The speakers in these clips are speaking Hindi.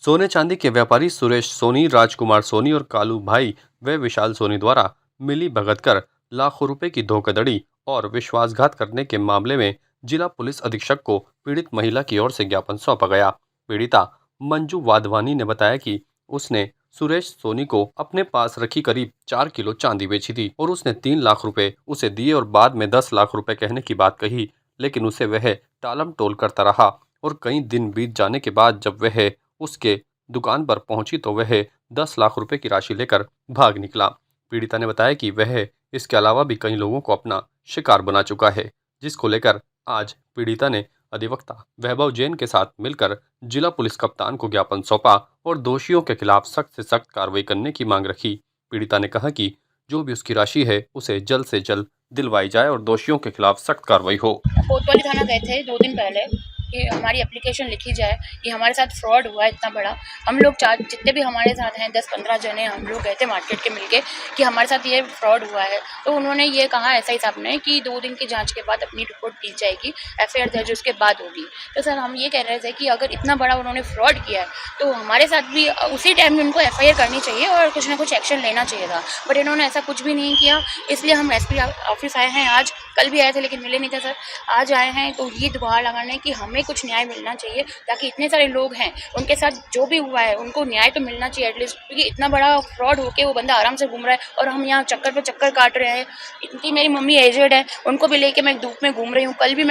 सोने चांदी के व्यापारी सुरेश सोनी, राजकुमार सोनी और कालू भाई व विशाल सोनी द्वारा मिली भगत कर लाखों रुपए की धोखाधड़ी और विश्वासघात करने के मामले में जिला पुलिस अधीक्षक को पीड़ित महिला की ओर से ज्ञापन सौंपा गया। पीड़िता मंजू वाधवानी ने बताया कि उसने सुरेश सोनी को अपने पास रखी करीब 4 किलो चांदी बेची थी और उसने 3 लाख रुपए उसे दिए और बाद में 10 लाख रुपए कहने की बात कही, लेकिन उसे वह टालम टोल करता रहा और कई दिन बीत जाने के बाद जब वह उसके दुकान पर पहुंची तो वह 10 लाख रुपए की राशि लेकर भाग निकला। पीड़िता ने बताया कि वह इसके अलावा भी कई लोगों को अपना शिकार बना चुका है, जिसको लेकर आज पीड़िता ने अधिवक्ता वैभव जैन के साथ मिलकर जिला पुलिस कप्तान को ज्ञापन सौंपा और दोषियों के खिलाफ सख्त से सख्त कार्रवाई करने की मांग रखी। पीड़िता ने कहा कि जो भी उसकी राशि है उसे जल्द से जल्द दिलवाई जाए और दोषियों के खिलाफ सख्त कार्रवाई हो। कोतवाली थाना गए थे 2 दिन पहले कि हमारी एप्लीकेशन लिखी जाए कि हमारे साथ फ्रॉड हुआ है इतना बड़ा। हम लोग जितने भी हमारे साथ हैं 10-15 जने हम लोग गए थे मार्केट के मिलके कि हमारे साथ ये फ्रॉड हुआ है। तो उन्होंने ये कहा एसआई साहब ने कि 2 दिन की जांच के बाद अपनी रिपोर्ट दी जाएगी, एफआईआर दर्ज उसके बाद होगी। तो सर हम ये कह रहे थे कि अगर इतना बड़ा उन्होंने फ्रॉड किया है तो हमारे साथ भी उसी टाइम में उनको एफआईआर करनी चाहिए और कुछ ना कुछ एक्शन लेना चाहिए था, बट इन्होंने ऐसा कुछ भी नहीं किया। इसलिए हम एसपी ऑफिस आए हैं आज, कल भी आए थे लेकिन मिले नहीं थे सर, आज आए हैं तो ये गुहार लगाने कि हमें कुछ न्याय मिलना चाहिए, ताकि इतने सारे लोग हैं उनके साथ जो भी हुआ है उनको न्याय तो मिलना चाहिए एटलीस्ट, क्योंकि इतना बड़ा फ्रॉड होके वो बंदा आराम से घूम रहा है और हम यहाँ चक्कर पे चक्कर काट रहे हैं। इतनी मेरी मम्मी एजेड है, उनको भी लेके मैं धूप में घूम रही हूँ। कल भी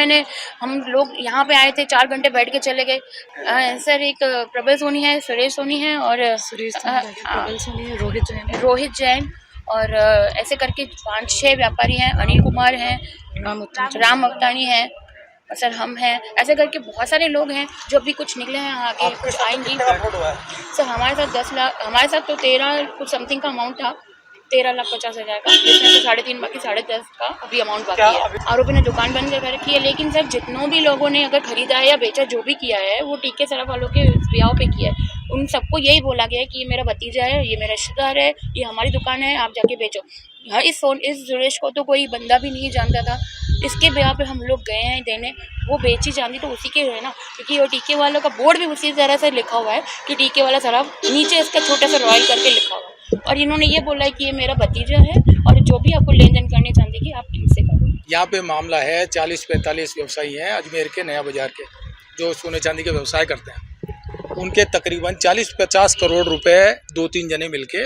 हम लोग यहाँ पे आए थे, 4 घंटे बैठ के चले गए। सर एक प्रबल सोनी है, सुरेश सोनी है और प्रबल सोनी है, रोहित जैन और ऐसे करके 5-6 व्यापारी हैं, अनिल कुमार हैं, राम अवतानी हैं, सर हम हैं, ऐसे करके बहुत सारे लोग हैं जो अभी कुछ निकले हैं आगे कुछ आएंगे। सर हमारे साथ 10 लाख, हमारे साथ तो 13 कुछ समथिंग का अमाउंट था, 13,50,000 का, जिसमें से 3.5 बाकी 10.5 का अभी अमाउंट बाकी है। आरोपी ने दुकान बंद कर रखी है, लेकिन सर जितनों भी लोगों ने अगर खरीदा है या बेचा जो भी किया है वो टीके सराफ वालों के ब्याह पे किया है। उन सबको यही बोला गया है कि ये मेरा भतीजा है, ये मेरा रिश्तेदार है, ये हमारी दुकान है, आप जाके बेचो। हाँ, इस सुरेश को तो कोई बंदा भी नहीं जानता था, इसके ब्याह पे हम लोग गए हैं देने, वो बेची चांदी तो उसी के है ना, क्योंकि वो टीके वालों का बोर्ड भी उसी तरह से लिखा हुआ है कि टीके वाला सराफ, नीचे इसका छोटा सा रॉयल करके लिखा हुआ है। और इन्होंने ये बोला है कि ये मेरा भतीजा है और जो भी आपको लेन देन करनी चांदी की आप इनसे करो। यहाँ पे मामला है 40-45 व्यवसायी हैं अजमेर के नया बाजार के, जो सोने चांदी के व्यवसाय करते हैं। उनके तकरीबन 40-50 करोड़ रुपए 2-3 जने मिलके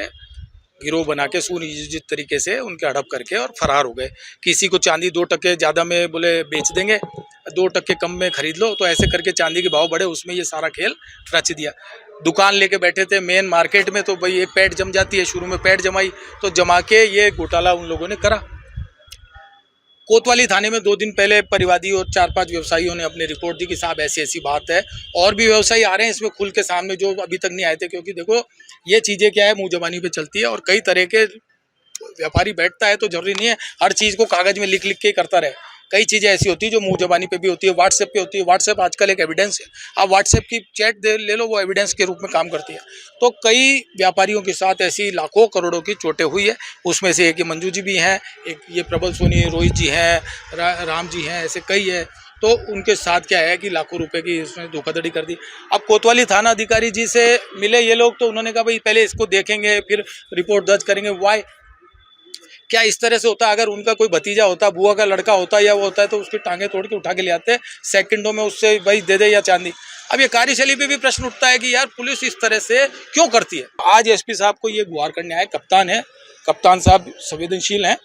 गिरोह बना के सुनियोजित तरीके से उनके हड़प करके और फरार हो गए। किसी को चांदी 2 टके ज़्यादा में बोले बेच देंगे, 2 टके कम में खरीद लो, तो ऐसे करके चांदी के भाव बढ़े, उसमें ये सारा खेल रच दिया। दुकान लेके बैठे थे मेन मार्केट में, तो भाई एक पैड जम जाती है, शुरू में पैड जमाई तो जमा के ये घोटाला उन लोगों ने करा। कोतवाली थाने में 2 दिन पहले परिवादी और 4-5 व्यवसायियों ने अपनी रिपोर्ट दी कि साहब ऐसी ऐसी बात है, और भी व्यवसायी आ रहे हैं इसमें खुल के सामने जो अभी तक नहीं आए थे, क्योंकि देखो ये चीज़ें क्या है, मुंह जबानी पे चलती है और कई तरह के व्यापारी बैठता है तो जरूरी नहीं है हर चीज़ को कागज़ में लिख लिख के करता रहे। कई चीज़ें ऐसी होती है जो मुंह जबानी पे भी होती है, व्हाट्सएप पे होती है। व्हाट्सएप आजकल एक एविडेंस है, आप व्हाट्सएप की चैट ले लो, वो एविडेंस के रूप में काम करती है। तो कई व्यापारियों के साथ ऐसी लाखों करोड़ों की चोटें हुई है, उसमें से एक ये मंजू जी भी हैं, एक ये प्रबल सोनी, रोहित जी हैं, राम जी हैं, ऐसे कई है। तो उनके साथ क्या है कि लाखों रुपए की इसमें धोखाधड़ी कर दी। अब कोतवाली थाना अधिकारी जी से मिले ये लोग, तो उन्होंने कहा भाई पहले इसको देखेंगे फिर रिपोर्ट दर्ज करेंगे। वाई क्या इस तरह से होता? अगर उनका कोई भतीजा होता, बुआ का लड़का होता या वो होता है तो उसकी टांगे तोड़ के उठा के ले आते, सेकंडों में उससे भाई दे दे या चांदी। अब ये कार्यशैली पे भी प्रश्न उठता है कि यार पुलिस इस तरह से क्यों करती है। आज एसपी साहब को ये गुहार करने आए, कप्तान है, कप्तान साहब संवेदनशील हैं,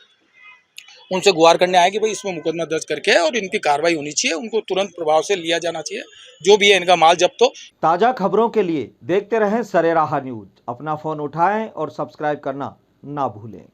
उनसे गुहार करने आए कि भाई इसमें मुकदमा दर्ज करके और इनकी कार्रवाई होनी चाहिए, उनको तुरंत प्रभाव से लिया जाना चाहिए, जो भी है इनका माल जब्त हो। ताज़ा खबरों के लिए देखते रहें सरेराह न्यूज। अपना फ़ोन उठाएं और सब्सक्राइब करना ना भूलें।